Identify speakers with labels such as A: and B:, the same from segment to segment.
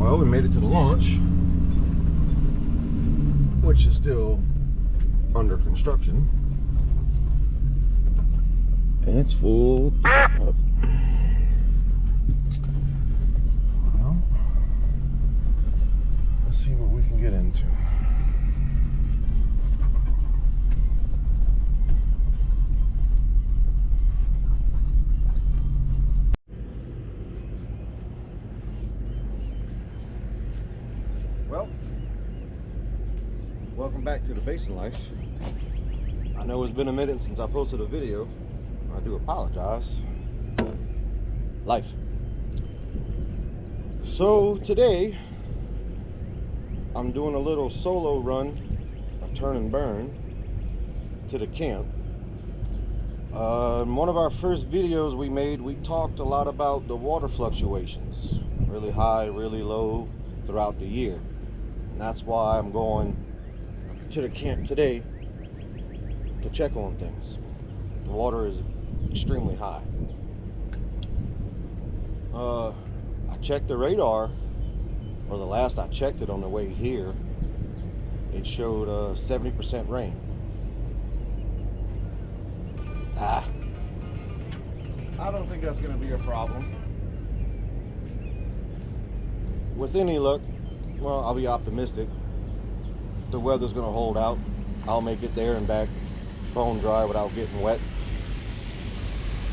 A: Well, we made it to the launch, which is still under construction, and it's full up. Well, let's see what we can get into. Well, welcome back to the Basin Life. I know it's been a minute since I posted a video. I do apologize. Life. So today, I'm doing a little solo run, a turn and burn, to the camp. In one of our first videos we made, we talked a lot about the water fluctuations. Really high, really low throughout the year. And that's why I'm going to the camp today to check on things. The water is extremely high. I checked the radar, or the last I checked it on the way here, it showed 70% rain. I don't think that's going to be a problem. With any luck, well, I'll be optimistic. The weather's going to hold out. I'll make it there and back bone dry without getting wet.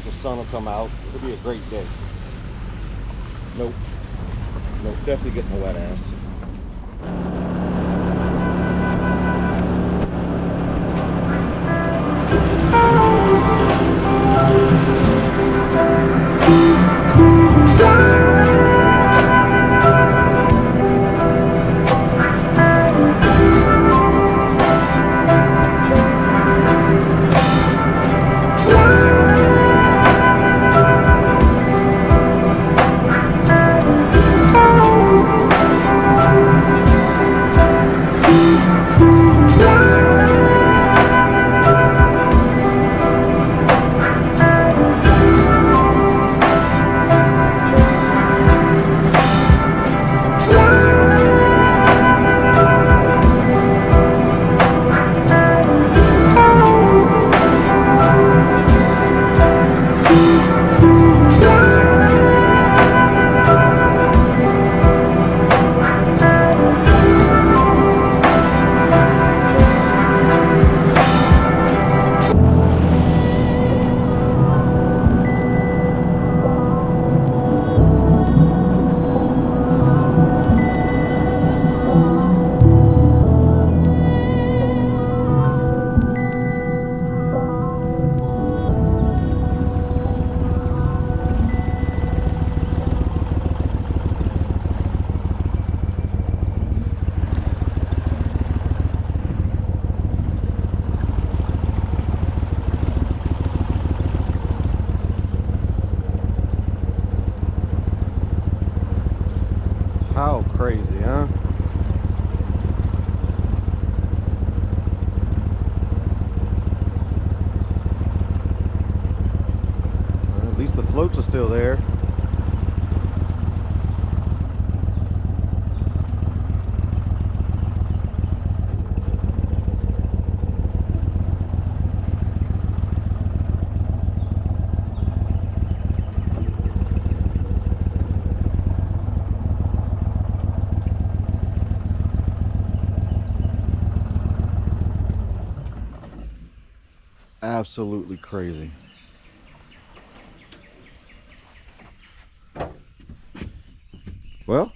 A: The sun will come out. It'll be a great day. Nope, definitely getting a wet ass. How crazy, huh? Well, at least the floats are still there. Absolutely crazy. Well,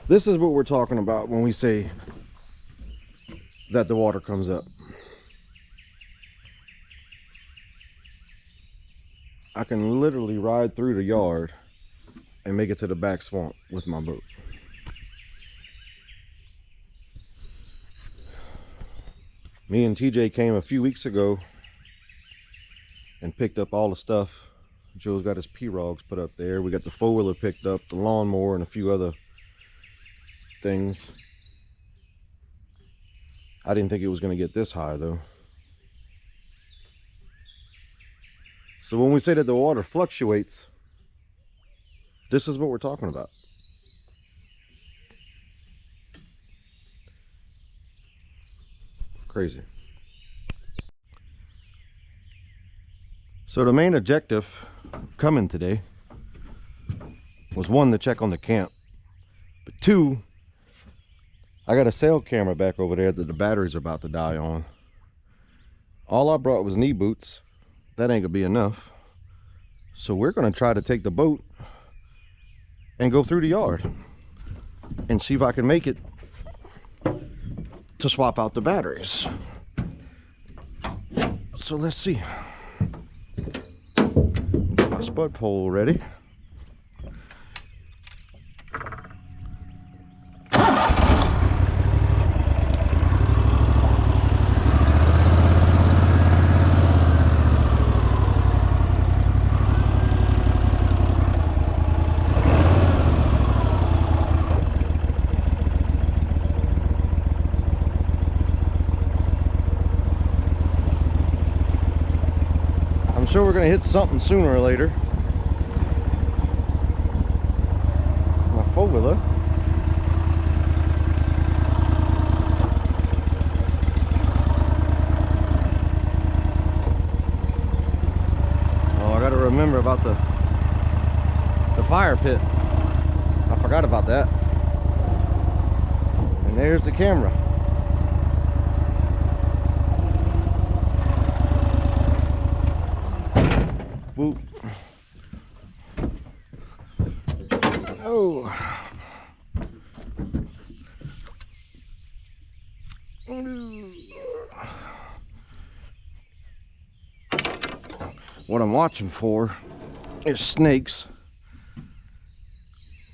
A: this is what we're talking about when we say that the water comes up. I can literally ride through the yard and make it to the back swamp with my boat. Me and TJ came a few weeks ago and picked up all the stuff. Joe's got his pirogues put up there. We got the four-wheeler picked up, the lawnmower, and a few other things. I didn't think it was going to get this high though. So when we say that the water fluctuates, this is what we're talking about. Crazy. So the main objective coming today was one, to check on the camp, but two, I got a cell camera back over there that the batteries are about to die on. All I brought was knee boots. That ain't gonna be enough. So we're gonna try to take the boat and go through the yard and see if I can make it to swap out the batteries. So let's see. Get my spud pole ready. I'm sure we're gonna hit something sooner or later. My four-wheeler. Oh, I gotta remember about the fire pit. I forgot about that. And there's the camera. Whoop. Oh. What I'm watching for is snakes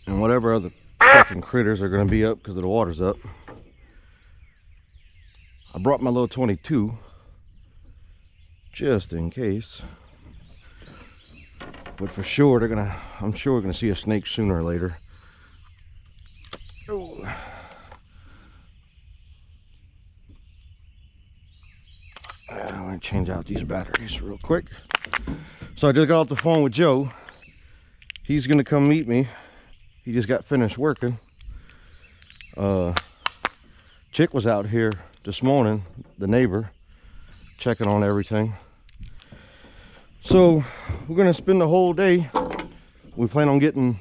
A: and whatever other fucking critters are going to be up because the water's up. I brought my little 22 just in case. But for sure, I'm sure we're gonna see a snake sooner or later. Oh. I'm gonna change out these batteries real quick. So I just got off the phone with Joe. He's gonna come meet me. He just got finished working. Chick was out here this morning, the neighbor, checking on everything. So we're gonna spend the whole day. We plan on getting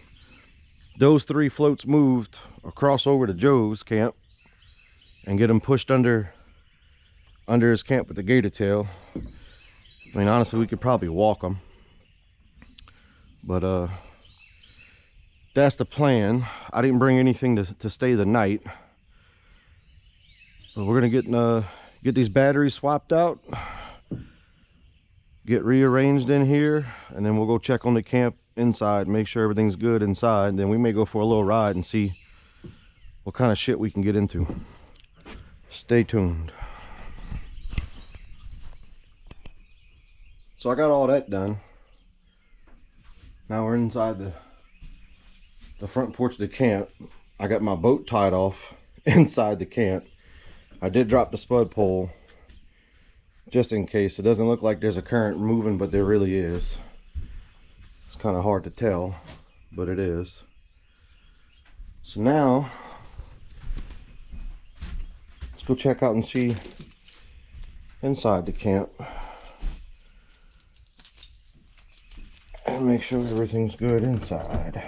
A: those 3 floats moved across over to Joe's camp and get them pushed under his camp with the Gator-Tail. I mean, honestly, we could probably walk them, but that's the plan. I didn't bring anything to stay the night, but we're gonna get these batteries swapped out, get rearranged in here, and then we'll go check on the camp inside, make sure everything's good inside, and then we may go for a little ride and see what kind of shit we can get into. Stay tuned. So I got all that done. Now we're inside the front porch of the camp. I got my boat tied off inside the camp. I did drop the spud pole just in case. It doesn't look like there's a current moving, but there really is. It's kind of hard to tell, but it is. So now let's go check out and see inside the camp and make sure everything's good inside.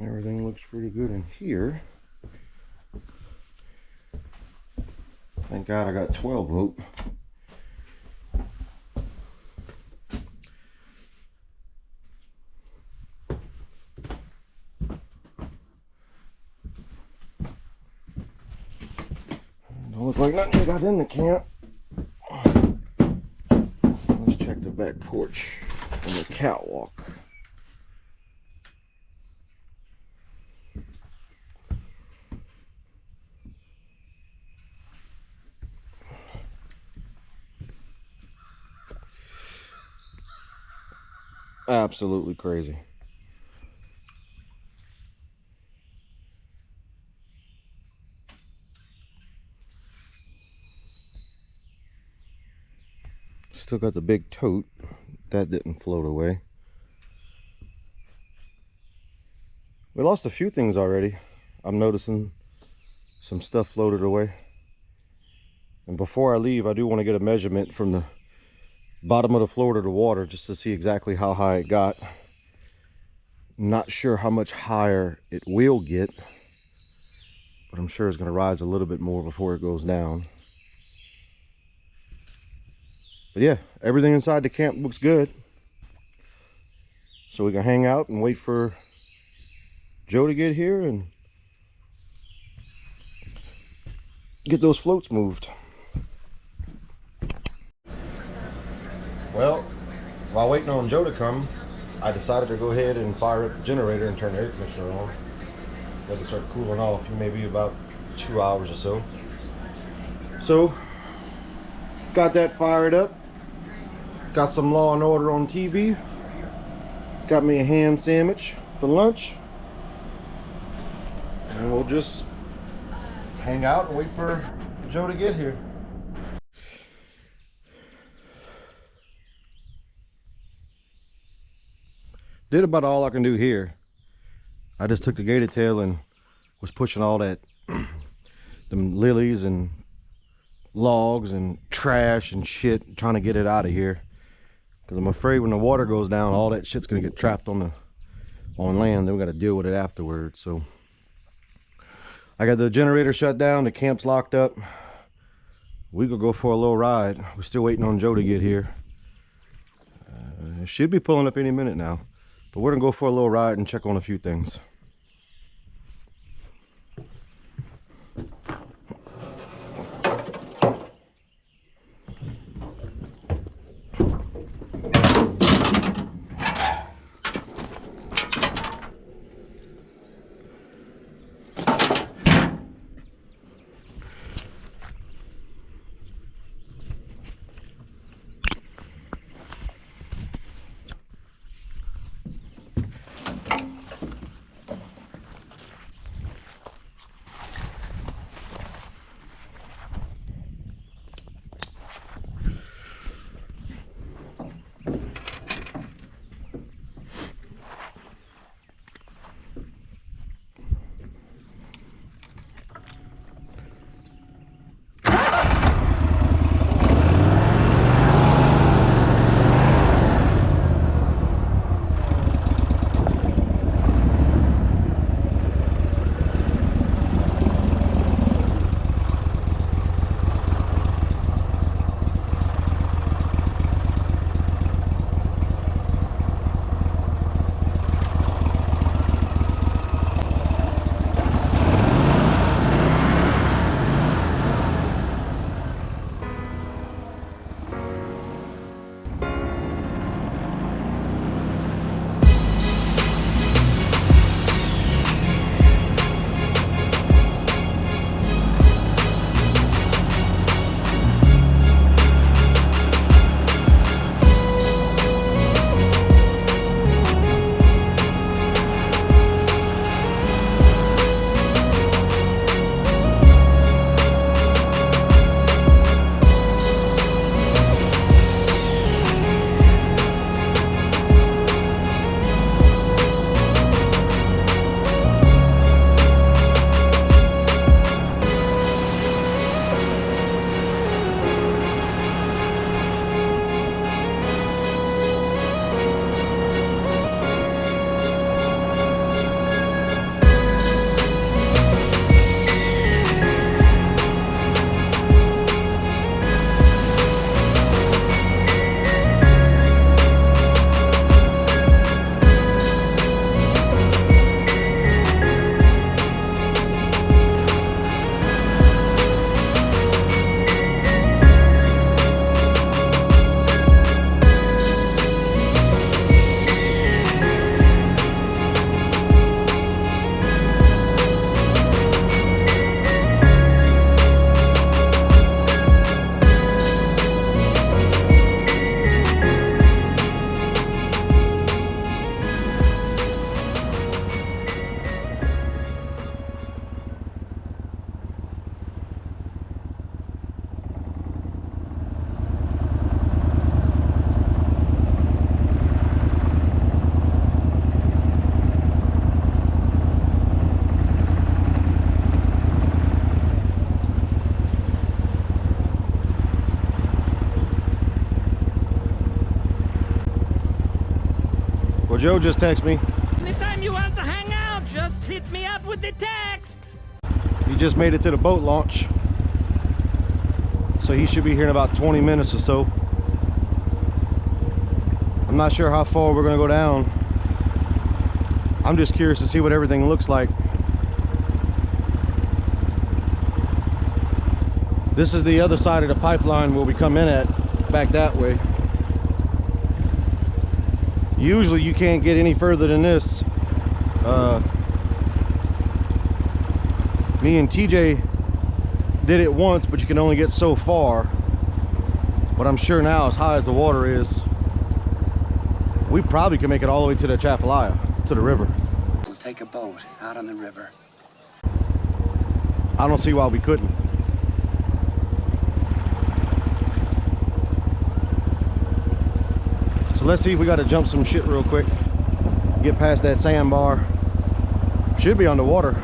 A: Everything looks pretty good in here. Thank God I got 12 rope. Don't look like nothing got in the camp. Let's check the back porch and the catwalk. Absolutely crazy. Still got the big tote. That didn't float away. We lost a few things already. I'm noticing some stuff floated away. And before I leave, I do want to get a measurement from the bottom of the floor to the water just to see exactly how high it got. Not sure how much higher it will get, but I'm sure it's going to rise a little bit more before it goes down. But yeah, everything inside the camp looks good. So we can hang out and wait for Joe to get here and get those floats moved. Well, while waiting on Joe to come, I decided to go ahead and fire up the generator and turn the air conditioner on. Let it start cooling off in maybe about 2 hours or so. So, got that fired up. Got some Law and Order on TV. Got me a ham sandwich for lunch. And we'll just hang out and wait for Joe to get here. Did about all I can do here. I just took the Gator-Tail and was pushing all that them lilies and logs and trash and shit, trying to get it out of here, because I'm afraid when the water goes down, all that shit's gonna get trapped on land. Then we got to deal with it afterwards. So I got the generator shut down, the camp's locked up. We could go for a little ride. We're still waiting on Joe to get here. Should be pulling up any minute now, but we're gonna go for a little ride and check on a few things. Joe just texted me.
B: Anytime you want to hang out, just hit me up with the text.
A: He just made it to the boat launch. So he should be here in about 20 minutes or so. I'm not sure how far we're gonna go down. I'm just curious to see what everything looks like. This is the other side of the pipeline where we come in at, back that way. Usually you can't get any further than this. Me and TJ did it once, but you can only get so far. But I'm sure now, as high as the water is, we probably can make it all the way to the Atchafalaya, to the river.
C: We'll take a boat out on the river.
A: I don't see why we couldn't. So let's see if we got to jump some shit real quick. Get past that sandbar. Should be underwater.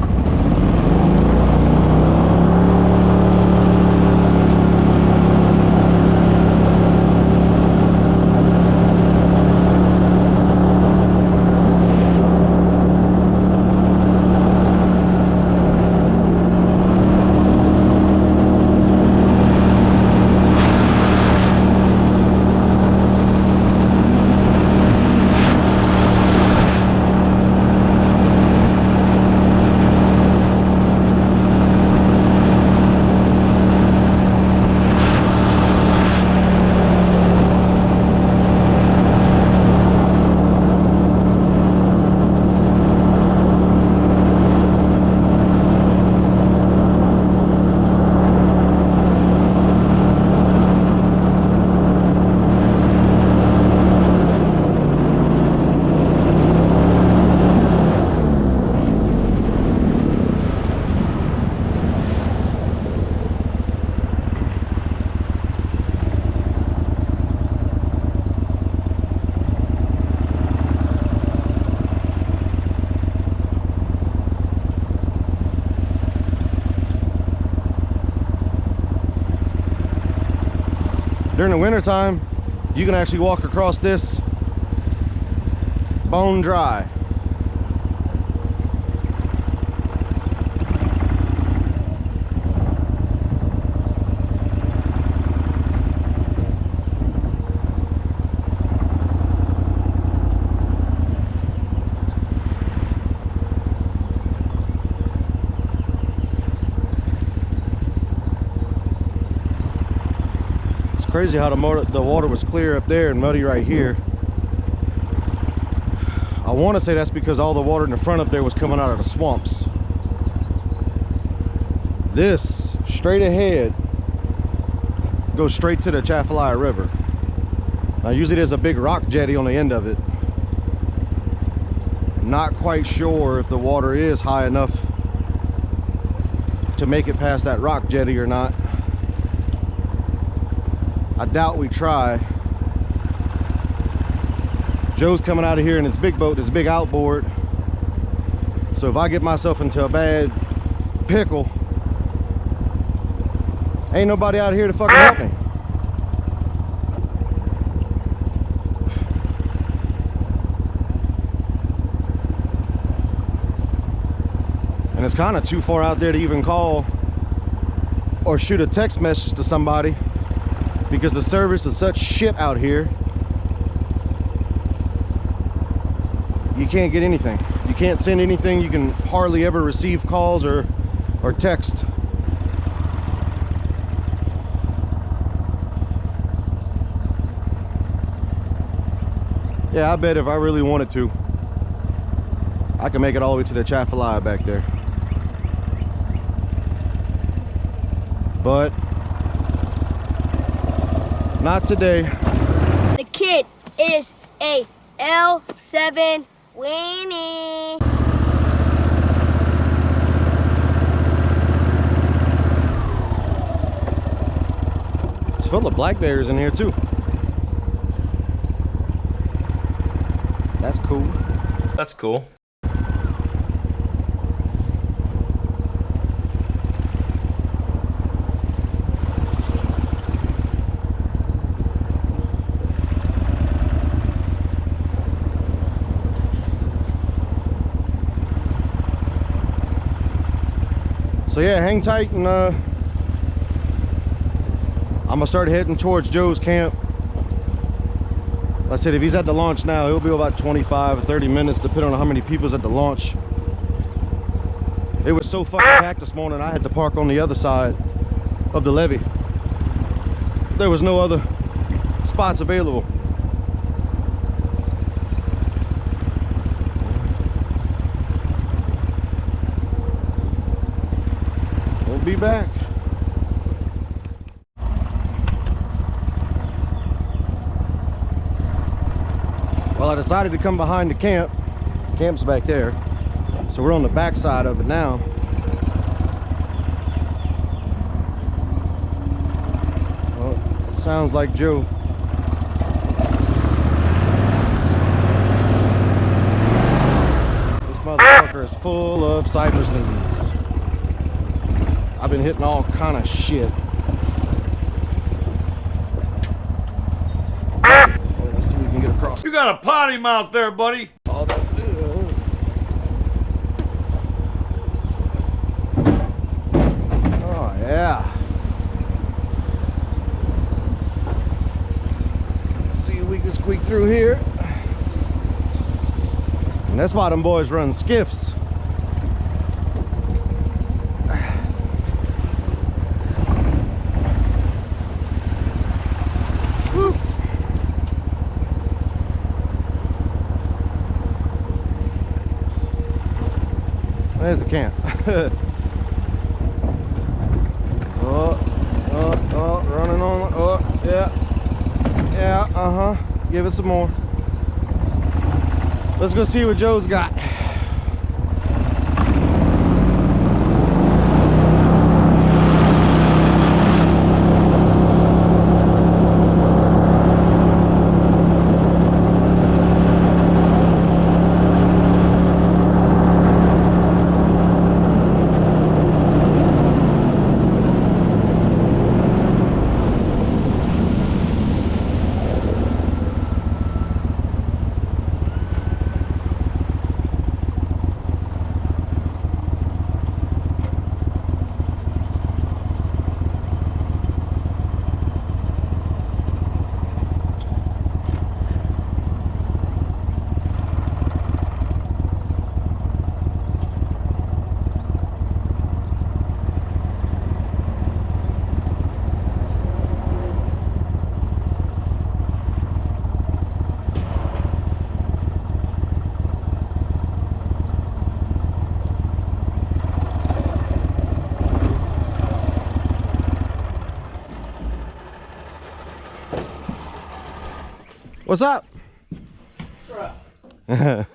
A: During the winter time, you can actually walk across this bone dry. Crazy how the water was clear up there and muddy right here. I want to say that's because all the water in the front up there was coming out of the swamps. This straight ahead goes straight to the Atchafalaya River. Now usually there's a big rock jetty on the end of it. Not quite sure if the water is high enough to make it past that rock jetty or not. I doubt we try. Joe's coming out of here in his big boat, his big outboard. So if I get myself into a bad pickle, ain't nobody out here to fucking help me. And it's kind of too far out there to even call or shoot a text message to somebody, because the service is such shit out here. You can't get anything. You can't send anything. You can hardly ever receive calls or text. Yeah, I bet if I really wanted to, I could make it all the way to the Atchafalaya back there. But not today.
D: The kid is a L7 weenie.
A: It's full of black bears in here too. That's cool.
E: That's cool.
A: So yeah, hang tight, and I'm gonna start heading towards Joe's camp. Like I said, if he's at the launch now, it'll be about 25 or 30 minutes, depending on how many people's at the launch. It was so fucking packed this morning, I had to park on the other side of the levee. There was no other spots available. We'll be back. Well, I decided to come behind the camp. Camp's back there. So we're on the back side of it now. Well, it sounds like Joe. This motherfucker is full of cypress leaves. I've been hitting all kind of shit. Let's see if we can get across.
E: You got a potty mouth there, buddy.
A: All this. Oh yeah. Let's see if we can squeak through here. And that's why them boys run skiffs. Woo. There's the camp. Oh, running on. Oh, yeah. Yeah, give it some more. Let's go see what Joe's got. What's up? I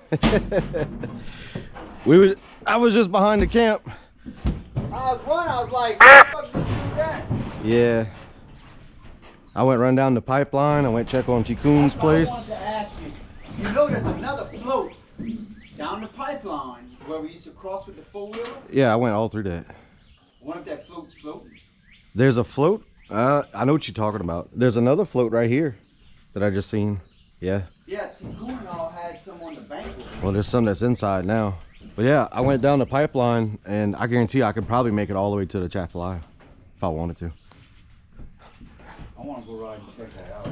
A: was just behind the camp.
F: I was like, what the fuck did you do that?
A: Yeah. I went run down the pipeline. I went check on Tikun's place.
F: I wanted to ask you. You know there's another float down the pipeline where we used to cross with the four-wheeler?
A: Yeah, I went all through that.
F: I wonder if that float's floating.
A: There's a float? I know what you're talking about. There's another float right here that I just seen. Yeah.
F: Yeah, Tikun all had some on the bank.
A: Well, there's some that's inside now. But yeah, I went down the pipeline, and I guarantee I could probably make it all the way to the Atchafalaya if I wanted to.
F: I want to go ride and check that out.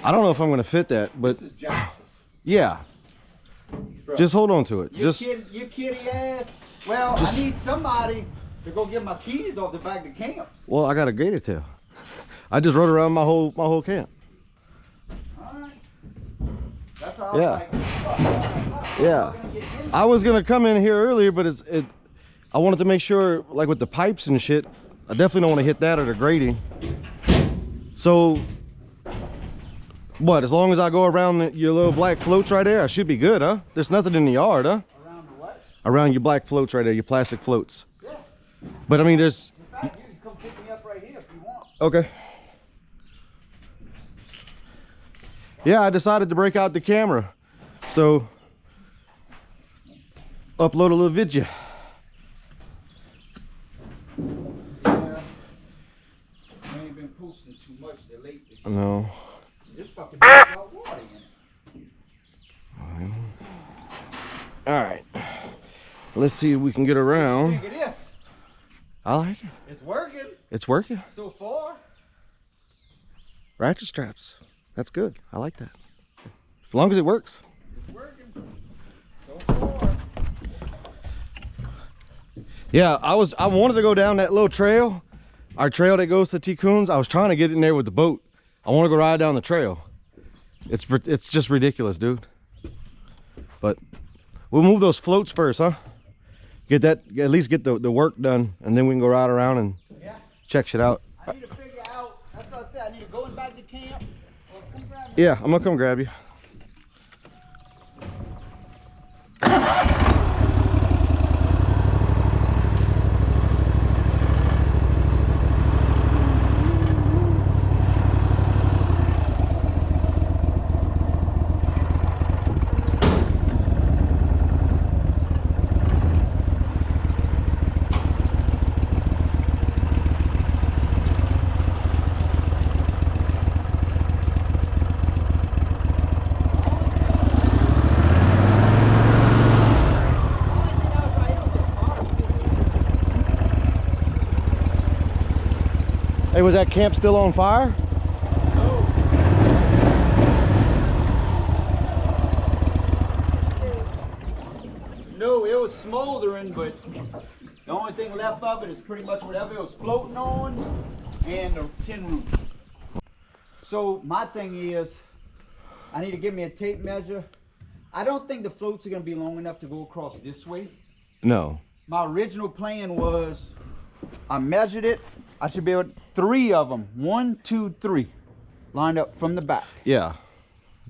A: I don't know if I'm going to fit that, but
F: This is Jackson's.
A: yeah.
F: Bro,
A: Just hold on to it.
F: you kitty ass. Well, I need somebody to go get my keys off the back of the camp.
A: Well, I got a Gator-Tail. I just rode around my whole camp.
F: Alright. That's all.
A: Yeah.
F: Like,
A: Yeah. I was gonna come in here earlier, but I wanted to make sure, like with the pipes and shit, I definitely don't want to hit that or the grating. So, what? As long as I go around your little black floats right there, I should be good, huh? There's nothing in the yard, huh?
F: Around the what?
A: Around your black floats right there, your plastic floats.
F: Yeah.
A: But I mean, there's.
F: In fact, you can come pick me up right here if you want.
A: Okay. Yeah, I decided to break out the camera, so upload a little video.
F: Yeah. I ain't been posting too much lately.
A: No.
F: This fucking bitch got water in it.
A: All right. Let's see if we can get around.
F: Think of this.
A: I like it.
F: It's working
A: It's working.
F: so far.
A: Ratchet straps. That's good. I like that. As long as it works.
F: It's working so far.
A: Yeah, I wanted to go down that little trail. Our trail that goes to Ticoons. I was trying to get in there with the boat. I want to go ride down the trail. It's just ridiculous, dude. But we'll move those floats first, huh? Get that, at least get the work done, and then we can go ride around and check shit out.
F: I need to figure out, that's what I said, I need to go back to camp. Or come grab me.
A: Yeah, I'm gonna come grab you. Hey, was that camp still on fire?
F: No, it was smoldering, but the only thing left of it is pretty much whatever it was floating on and the tin roof. So my thing is, I need to give me a tape measure. I don't think the floats are gonna be long enough to go across this way.
A: No.
F: My original plan was, I measured it. I should be able 3 of them, 1, 2, 3, lined up from the back.
A: Yeah.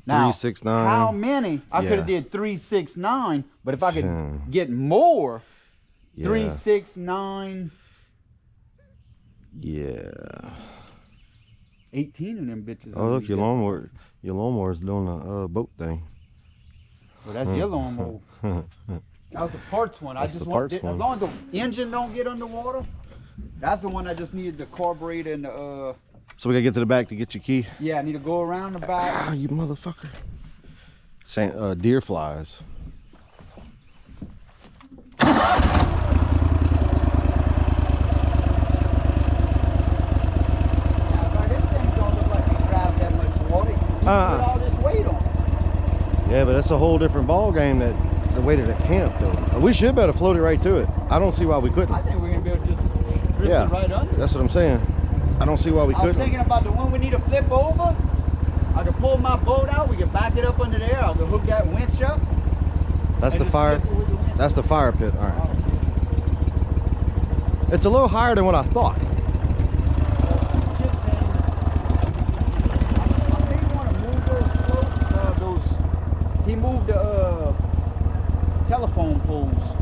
F: Now,
A: 3, 6, 9.
F: how many? I
A: Yeah.
F: could have did 3, 6, 9, but if I could get more, 3,
A: Yeah.
F: 6, 9,
A: Yeah.
F: 18 of them bitches.
A: Oh, look, your lawnmower's doing the boat thing.
F: Well, that's your lawnmower. That was the parts one.
A: That's
F: I just
A: the
F: want,
A: parts
F: as
A: one.
F: long as the engine don't get underwater, that's the one I just needed the carburetor and the,
A: So we gotta get to the back to get your key.
F: yeah, I need to go around the back.
A: Ah, you motherfucker. Deer flies.
F: This thing don't look like it grabbed that much water. You put all this weight on it.
A: Yeah, but that's a whole different ball game that the weight of that camp though. We should be able to float it right to it. I don't see why we couldn't.
F: I think we're gonna be able to just drift
A: Yeah,
F: it right under.
A: that's what I'm saying. I don't see why we
F: I was
A: couldn't.
F: thinking about the one we need to flip over. I could pull my boat out. We can back it up under there. I could hook that winch up.
A: That's
F: and
A: the
F: just
A: fire.
F: flip it with the winch.
A: That's the fire pit. All right. It's a little higher than what I thought.
F: I may want to move those floats. He moved the telephone poles.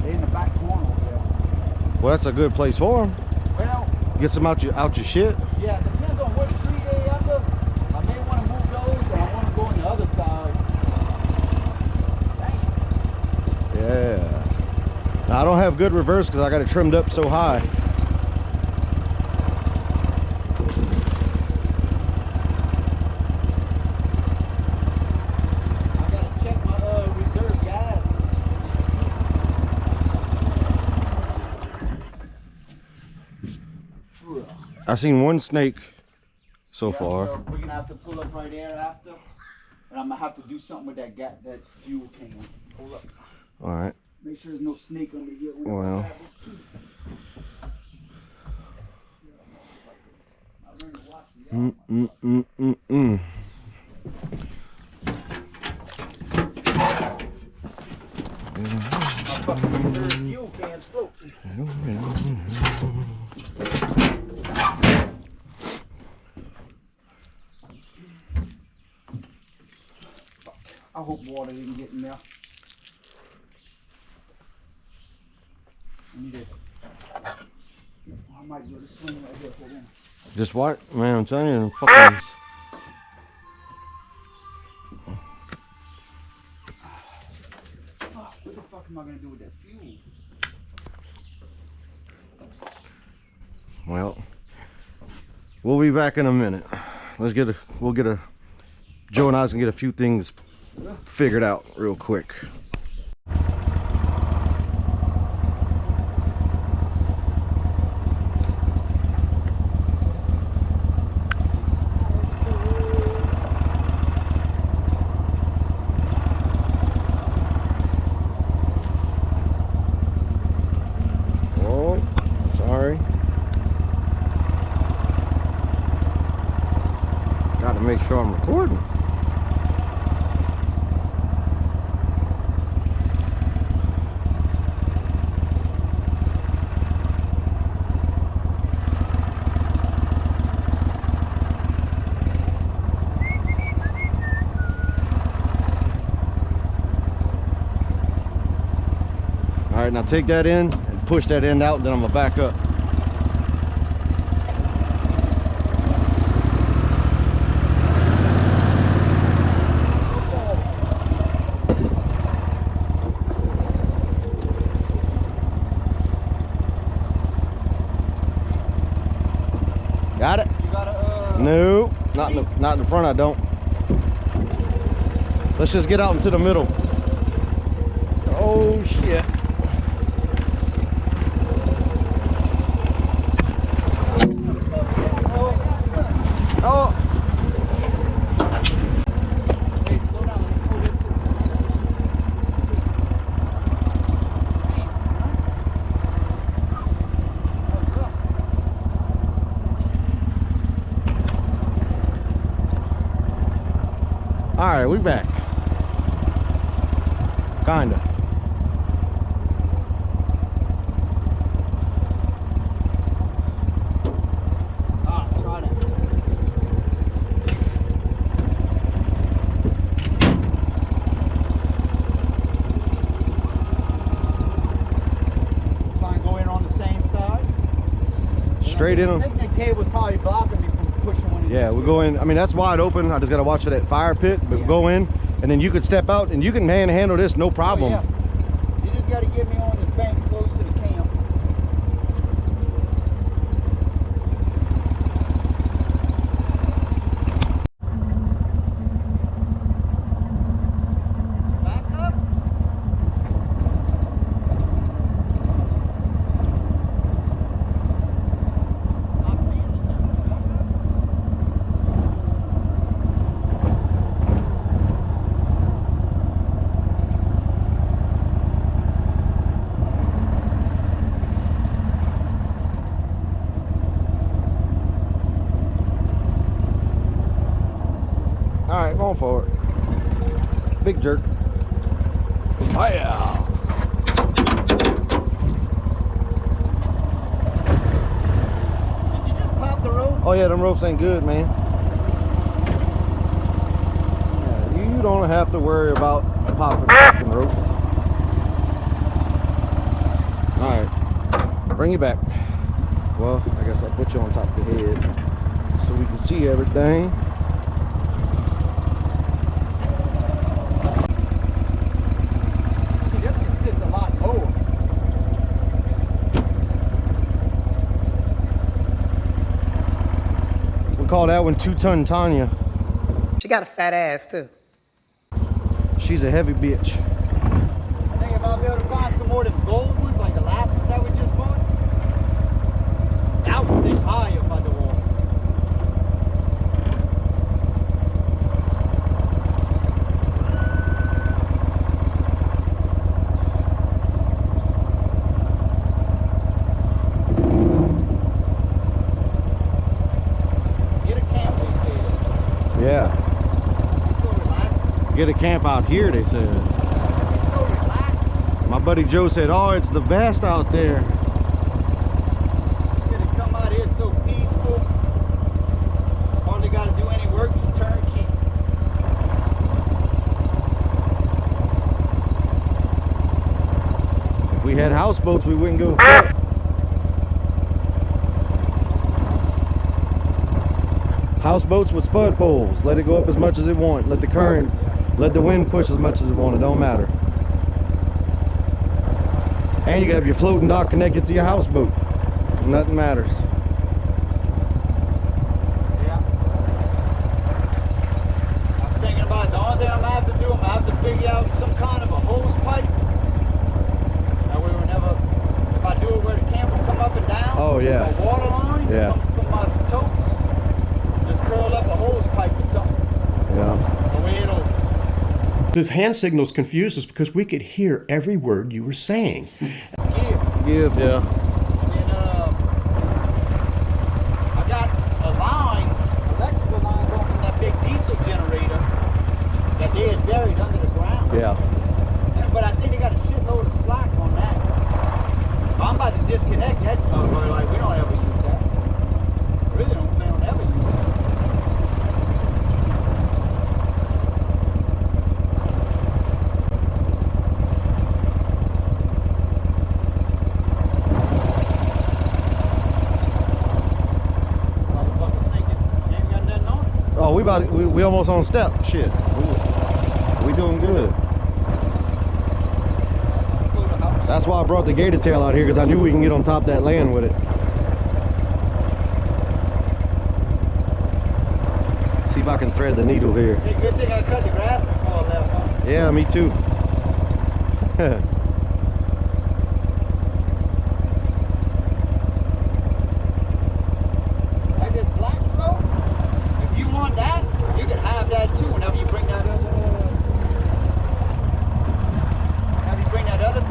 F: They're in the back corner over there.
A: Well, that's a good place for them.
F: Well,
A: Get some out your shit.
F: yeah, depends on what tree they under. I may want to move those, or I want to go on the other side. Dang.
A: Yeah. Now, I don't have good reverse because I got it trimmed up so high.
F: I gotta check my reserve gas.
A: I seen one snake so
F: Yeah,
A: far.
F: so we're gonna have to pull up right there after, and I'm gonna have to do something with that fuel can. Hold up.
A: All right.
F: Make sure there's no snake under here. when I
A: Well.
F: grab this key. I learned to watch me out. My fucking reserve fuel can's floating. I hope water didn't get in there. I need it. I might do the swing right here for them.
A: Just what? Man, I'm telling you, fucking.
F: Fuck, what the fuck am I gonna do with that fuel?
A: Well, we'll be back in a minute. Joe and I's gonna get a few things figured out real quick. Gotta make sure I'm recording. All right, now take that in and push that end out, then I'm gonna back up. Got it?
F: You gotta,
A: No, not in the front. I don't. Let's just get out into the middle. Oh shit! Oh. All right, we back. Kinda.
F: try that. Try and go in on the same side.
A: Straight in
F: I
A: them.
F: think that cable's probably blocking me from pushing one in.
A: Yeah, we go in. I mean, that's wide open. I just gotta watch for that fire pit. But
F: Yeah.
A: go in, and then you could step out, and you can handle this, no problem.
F: Oh, yeah. You just got to get me on the bank close to the camp. Back up. I'm feeling
A: All right, going forward. Big jerk. Oh yeah.
F: Did you just pop the rope?
A: Oh yeah, them ropes ain't good, man. Yeah, you don't have to worry about popping fucking ropes. All right, bring you back. Well, I guess I'll put you on top of the head so we can see everything.
F: See, this one sits a lot lower.
A: We call that one 2-ton Tanya.
G: She got a fat ass too.
A: She's a heavy bitch.
F: I think if I'll be able to find some more of them gold ones, like the last ones that we just bought, that would stay high up by the wall. Get a camp, they said.
A: Yeah.
F: It's so relaxing.
A: Get a camp out here, they said.
F: It's so relaxing.
A: My buddy Joe said, oh, it's the best out there.
F: Get to come out here, it's so peaceful. Hardly got to do any work, just turn key.
A: If we had houseboats, we wouldn't go. Houseboats with spud poles. Let it go up as much as it wants. Let the current, let the wind push as much as it wants. It don't matter. And you gotta have your floating dock connected to your houseboat. Nothing matters.
F: Yeah. I'm thinking about the only thing I'm gonna have to do, I'm gonna have to figure out some kind of a hose pipe. That way whenever, if I do it where the camp will come up and down.
A: Oh, yeah.
F: A water line.
A: Yeah.
F: From my toes. Just curl up a hose pipe or something.
A: Yeah.
F: The way it'll.
H: This hand signals confused us because we could hear every word you were saying.
A: Give, yeah.
F: And then I got a line, electrical line going from that
A: we almost on step. Shit. We doing good. That's why I brought the Gator-Tail out here, because I knew we can get on top of that land with it. See if I can thread the needle here.
F: Hey, good thing I cut the grass before I left, huh?
A: Yeah, me too.
F: Like this black float, if you want that, you can have that too whenever you bring that other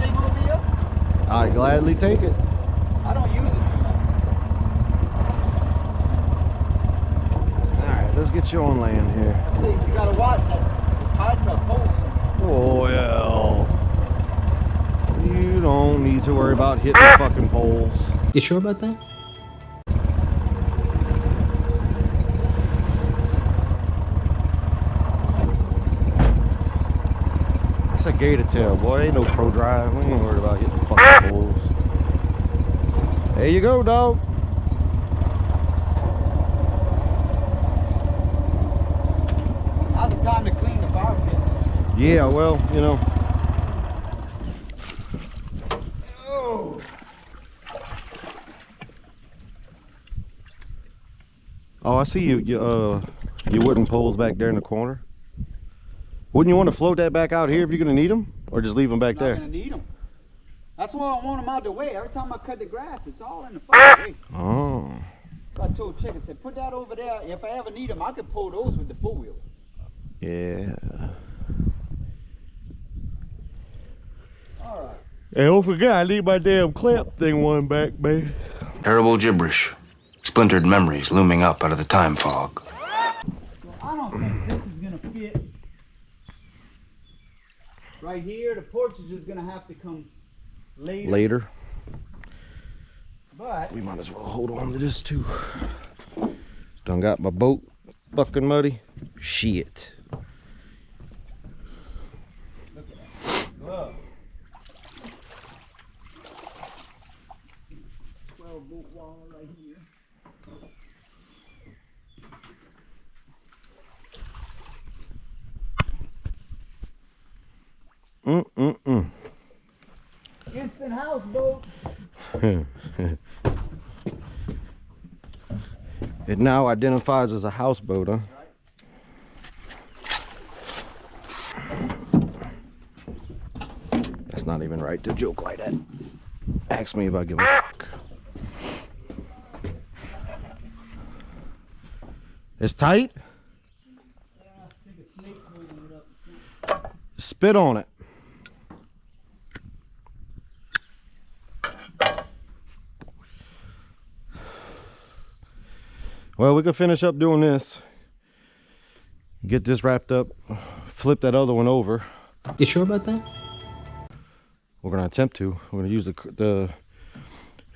F: thing over here.
A: I'd gladly take it.
F: I don't use it for that.
A: Alright, let's get you on land here.
F: See, you gotta watch that. It's tied to a post.
A: Oh, well. You don't need to worry about hitting fucking poles.
I: You sure about that?
A: That's a Gator-Tail, boy. Ain't no pro drive. We ain't worried about hitting fucking poles. There you go, dog.
F: Now's the time to clean the fire pit.
A: Yeah, well, you know.
F: Oh.
A: Oh, I see your wooden poles back there in the corner. Wouldn't you want to float that back out here if you're gonna need them, or just leave them back
F: I'm
A: there?
F: not gonna need them. That's why I want them out the way. Every time I cut the grass, it's all in the fucking way.
A: Oh.
F: I told Chick, I said, put that over there. If I ever need them, I could pull those with the 4-wheel.
A: Yeah.
F: All right.
A: Hey, don't forget, I need my damn clamp thing one back, man.
C: Terrible gibberish. Splintered memories looming up out of the time fog.
F: Well, I don't think this is gonna fit right here. The porch is just gonna have to come later. But
A: We might as well hold on to this too. Done got my boat fucking muddy. Shit.
F: look at that glove. 12-bolt wall right here. Instant houseboat.
A: It now identifies as a houseboat, huh? That's not even right to joke like that. Ask me if I give a fuck. It's tight? Spit on it. Well, we could finish up doing this. Get this wrapped up. Flip that other one over.
I: You sure about that?
A: We're gonna attempt to. We're gonna use this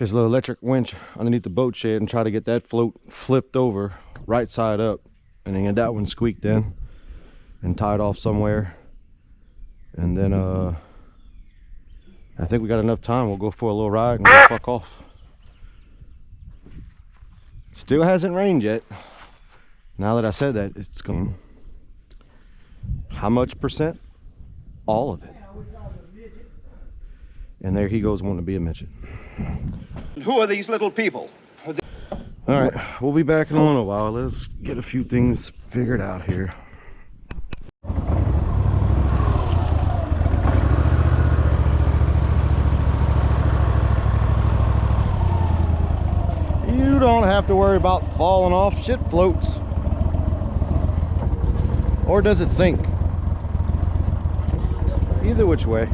A: little electric winch underneath the boat shed and try to get that float flipped over right side up, and then get that one squeaked in and tied off somewhere. And then I think we got enough time. We'll go for a little ride and go fuck off. Still hasn't rained yet. Now that I said that, it's going. How much percent? All of it. And there he goes wanting to be a midget.
E: Who are these little people?
A: All right, we'll be back in a little while. Let's get a few things figured out here. You don't have to worry about falling off. Shit floats. Or does it sink? Either which way.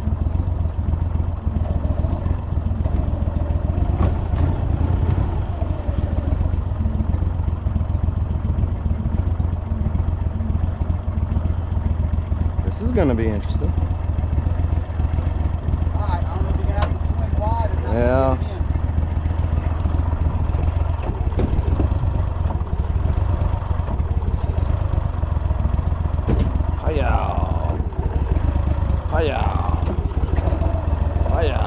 A: This is going to be interesting.
F: Alright, I don't know if you're gonna have to swing wide or not.
A: Yeah.
F: Get it in.
A: Hiya. Hiya. Hiya.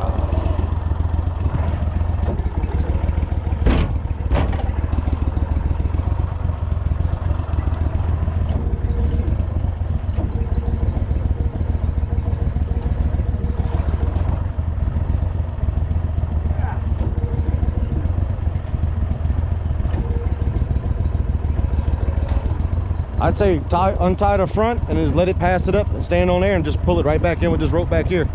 A: I'd say untie the front and just let it pass it up and stand on there and just pull it right back in with this rope back here.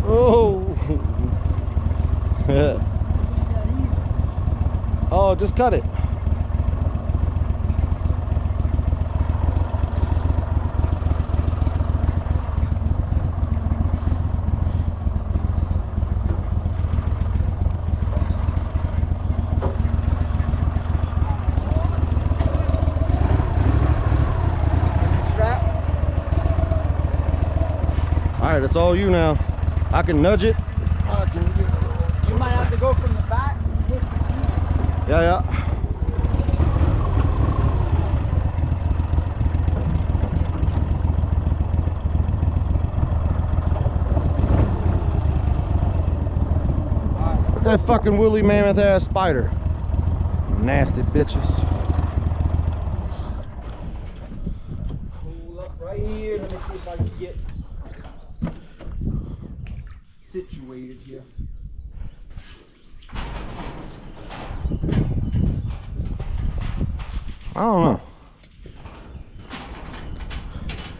A: Oh. Oh, just cut it. All right, it's all you now. I can nudge it.
F: You might have to go from the back.
A: Yeah. Look at that fucking woolly mammoth ass spider. Nasty bitches.
F: Pull up right here. Let me see if I can get situated here.
A: I don't know.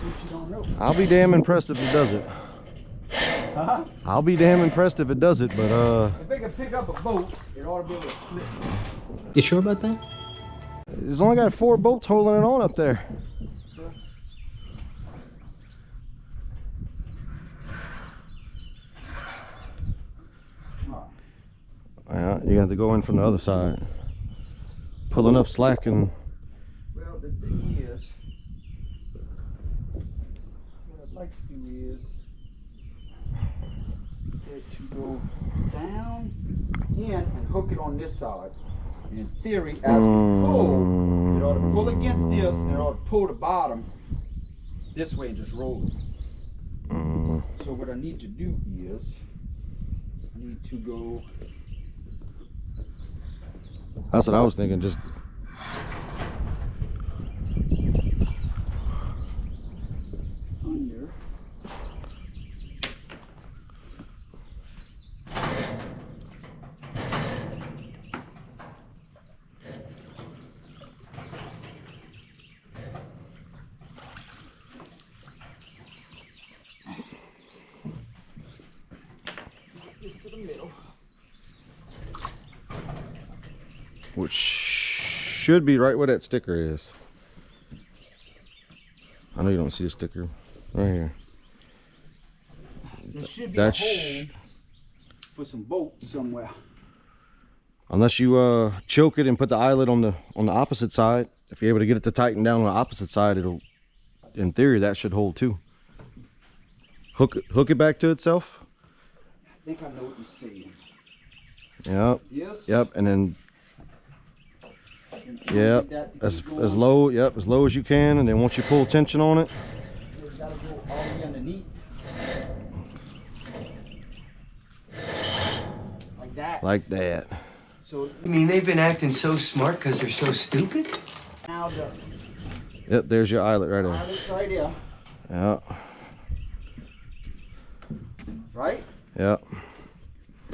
F: What you don't know?
A: I'll be damn impressed if it does it.
F: Huh?
A: I'll be damn impressed if it does it, but
F: If they can pick up a boat, it ought to be able to flip.
I: You sure about that?
A: it's only got 4 boats holding it on up there. Yeah, you have to go in from the other side. Pull enough slack and
F: Well, the thing is, what I'd like to do is get to go down in and hook it on this side. And in theory, as we pull, it ought to pull against this and it ought to pull the bottom this way and just roll it. So what I need to do is, I need to go
A: that's what I was thinking, just
F: under. This to the middle.
A: which should be right where that sticker is. I know you don't see a sticker right here.
F: There should be
A: That's
F: a hole for some bolts somewhere.
A: Unless you choke it and put the eyelet on the opposite side. If you're able to get it to tighten down on the opposite side, it'll, in theory, that should hold too. Hook it back to itself.
F: I think I know what you're saying.
A: Yep.
F: Yes.
A: Yep. And then yep, as low, yep, as low as you can, and then once you pull tension on it,
F: It's gotta go all the way underneath. Like that.
A: like that.
F: So
J: I mean, they've been acting so smart because they're so stupid.
F: now the
A: Yep, there's your eyelet right there.
F: eyelet's right there,
A: Yep.
F: right?
A: Yep.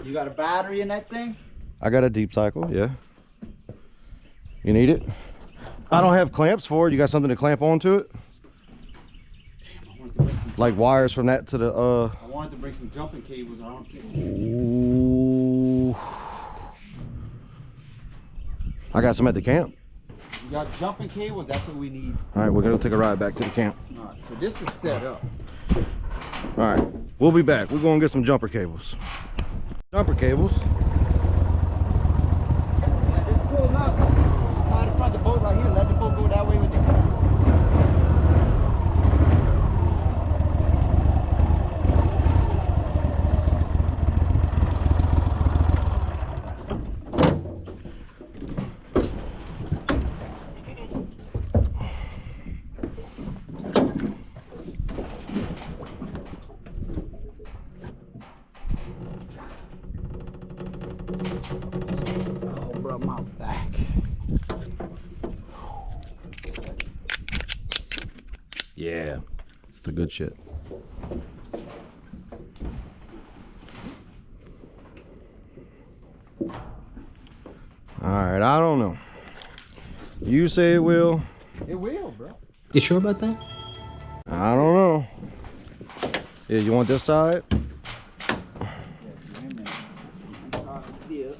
F: You got a battery in that thing?
A: I got a deep cycle, yeah. You need it? I don't have clamps for it. You got something to clamp onto it?
F: Damn, I wanted to bring some,
A: Like wires from that to the
F: I wanted to bring some jumping cables. I don't think.
A: Ooh. I got some at the camp.
F: You got jumping cables? That's what we need.
A: All right, we're gonna take a ride back to the camp.
F: All right, so this is set up.
A: All right, we'll be back. We're gonna get some jumper cables. Jumper cables.
F: Yeah, just pull up. Tie the front of the boat right here. Let the boat go that way with the over my back.
A: Yeah, it's the good shit. Alright, I don't know. You say it will.
F: It will, bro.
I: You sure about that?
A: I don't know. Yeah, you want this side?
F: This.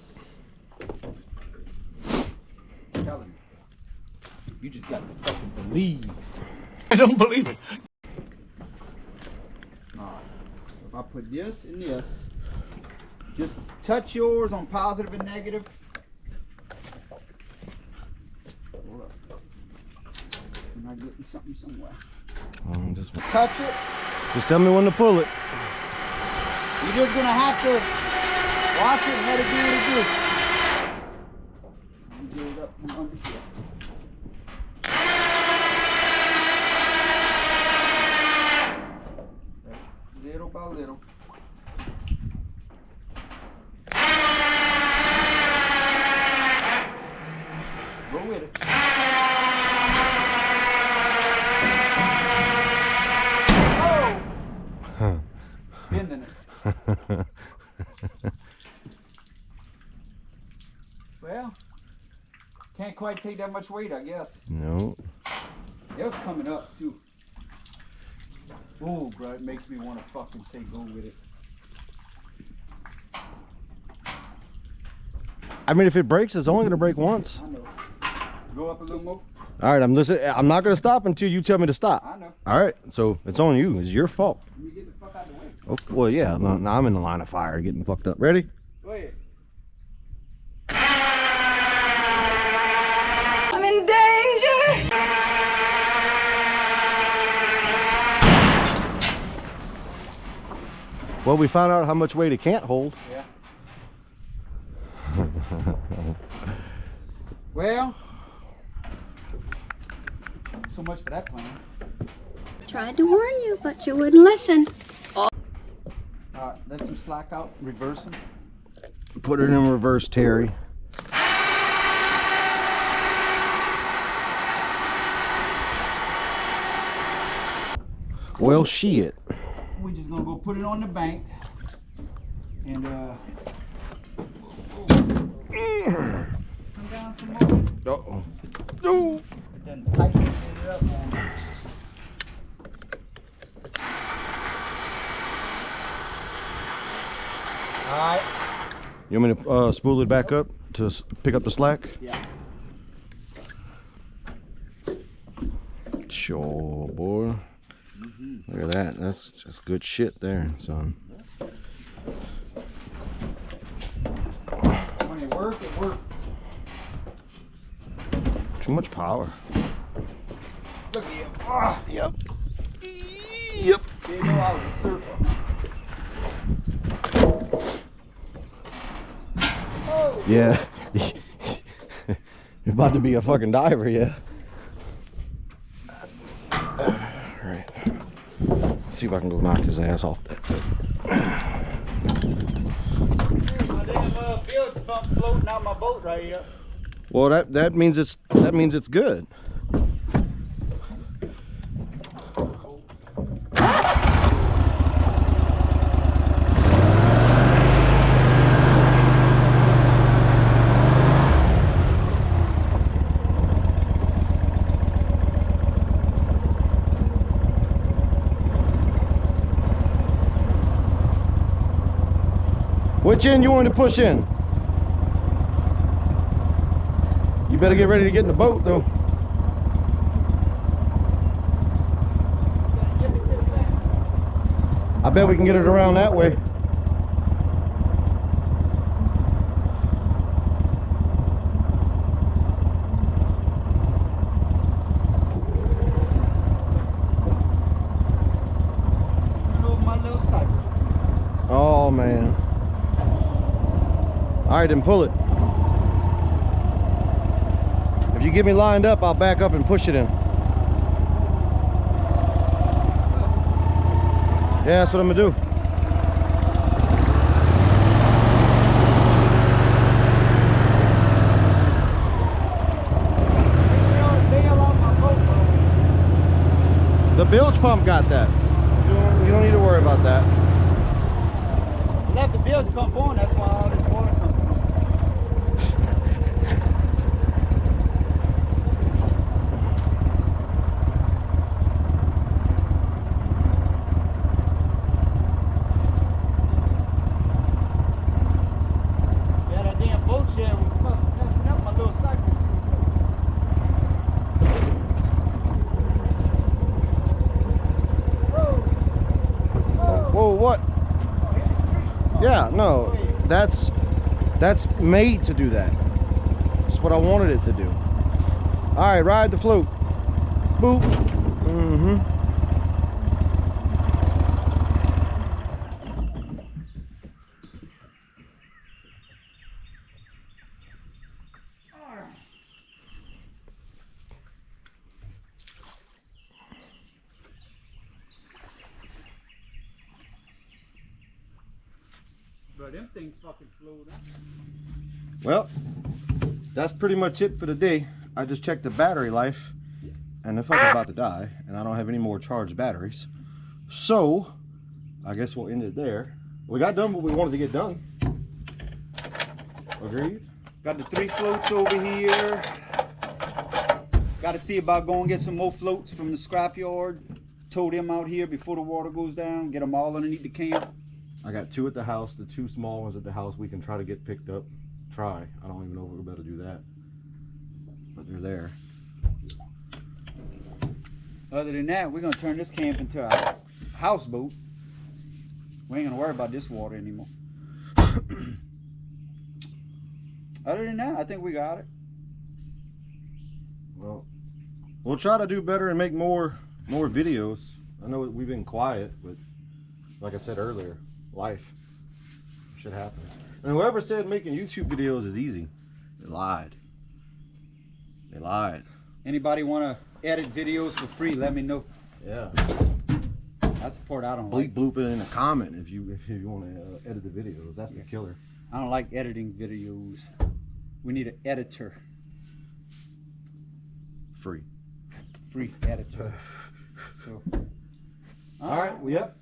F: Telling you just got to fucking believe.
H: I don't believe it.
F: Alright. If I put this and this, just touch yours on positive and negative. Hold up. Am I getting something somewhere?
A: Just
F: Touch it.
A: tell me when to pull it.
F: You're just gonna have to watch it and let it do what it do. Let me get it up from under here. Little by little. Go with it. Oh! Bending it. Well, can't quite take that much weight, I guess.
A: No.
F: It was coming up too. Oh, bro, it makes me want to fucking say go with it.
A: I mean, if it breaks, it's only gonna break once.
F: I know. Go up a little more.
A: All right, I'm listening. I'm not gonna stop until you tell me to stop.
F: I know.
A: All right, so it's on you. It's your fault.
F: Let me get the fuck out of the way.
A: Okay, well, yeah. Now I'm in the line of fire, getting fucked up. Ready?
F: Go ahead.
D: I'm in danger.
A: Well, we found out how much weight it can't hold.
F: Yeah. Well, so much for that plan.
D: Tried to warn you, but you wouldn't listen.
F: Alright, let some slack out, reverse them.
A: Put it in reverse, Terry. Well, shit.
F: We're just gonna go put it on the bank and come down some more.
A: Uh-oh. No.
F: Then tighten it up, man. Alright.
A: You want me to spool it back up to pick up the slack?
F: Yeah.
A: Sure, boy. Look at that. That's just good shit there, son.
F: When it worked, it worked.
A: Too much power.
F: Look at you. Ah,
A: Yep. Yep.
F: you know I was a surfer. Oh.
A: Yeah. You're about to be a fucking diver, yeah. Alright. See if I can go knock his ass off that.
F: My damn bilge pump floating out my boat right here.
A: Well, that means it's good. Which end you want to push in? You better get ready to get in the boat, though. I bet we can get it around that way. Oh, man. All right, then pull it. If you get me lined up, I'll back up and push it in. Yeah, that's what I'm gonna do. The bilge pump got that. You don't need to worry about that.
F: Left the bilge pump on, that's why all this water comes from. shit was fucking messing up my little cycle.
A: Whoa, what? Yeah, no, that's made to do that. That's what I wanted it to do. All right, ride the float. Boop. Mm-hmm.
F: Bro, them things fucking floating.
A: Well, that's pretty much it for the day. I just checked the battery life, and the fucker's about to die, and I don't have any more charged batteries. So, I guess we'll end it there. We got done what we wanted to get done. Agreed?
F: Got the 3 floats over here. Got to see about going get some more floats from the scrapyard. Tow them out here before the water goes down. Get them all underneath the camp.
A: I got 2 at the house. The 2 small ones at the house we can try to get picked up. Try. I don't even know if we're about to do that. But they're there.
F: Other than that, we're going to turn this camp into a houseboat. We ain't going to worry about this water anymore. Other than that, I think we got it.
A: Well, we'll try to do better and make more videos. I know we've been quiet, but like I said earlier, life should happen. And whoever said making YouTube videos is easy, they lied. They lied.
F: Anybody want to edit videos for free, let me know.
A: Yeah.
F: That's the part I don't like.
A: Bloop it in a comment if you want to edit the videos. That's the killer.
F: I don't like editing videos. We need an editor.
A: Free.
F: Free editor. So,
A: all right. Well, yep.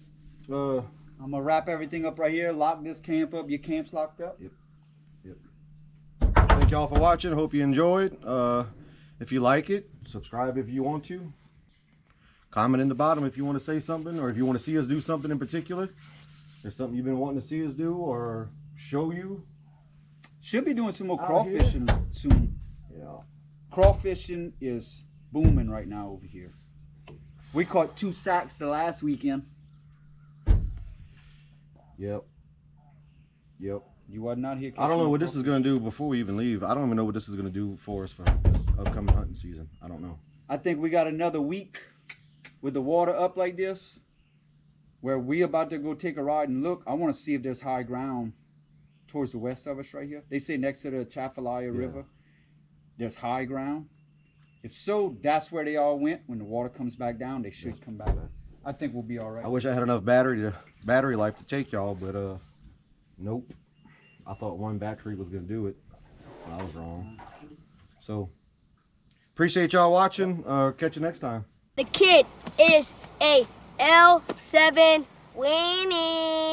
F: I'm gonna wrap everything up right here. Lock this camp up. Your camp's locked up.
A: Yep. Thank y'all for watching. Hope you enjoyed. If you like it, subscribe if you want to. Comment in the bottom if you want to say something, or if you want to see us do something in particular. There's something you've been wanting to see us do or show you.
F: Should be doing some more
A: Out here.
F: crawfishing soon.
A: Yeah.
F: Crawfishing is booming right now over here. We caught 2 sacks the last weekend.
A: Yep.
F: You wasn't out here.
A: I don't know what this is
F: catching
A: going to do before we even leave. I don't even know what this is going to do for us for this upcoming hunting season. I don't know.
F: I think we got another week with the water up like this, where we about to go take a ride and look. I want to see if there's high ground towards the west of us right here. They say next to the Atchafalaya River, there's high ground. If so, that's where they all went. When the water comes back down, they should come back. I think we'll be all right.
A: I wish I had enough battery life to take y'all, but nope. I thought 1 battery was gonna do it. I was wrong. So appreciate y'all watching. Catch you next time.
D: The kid is a L7 winning.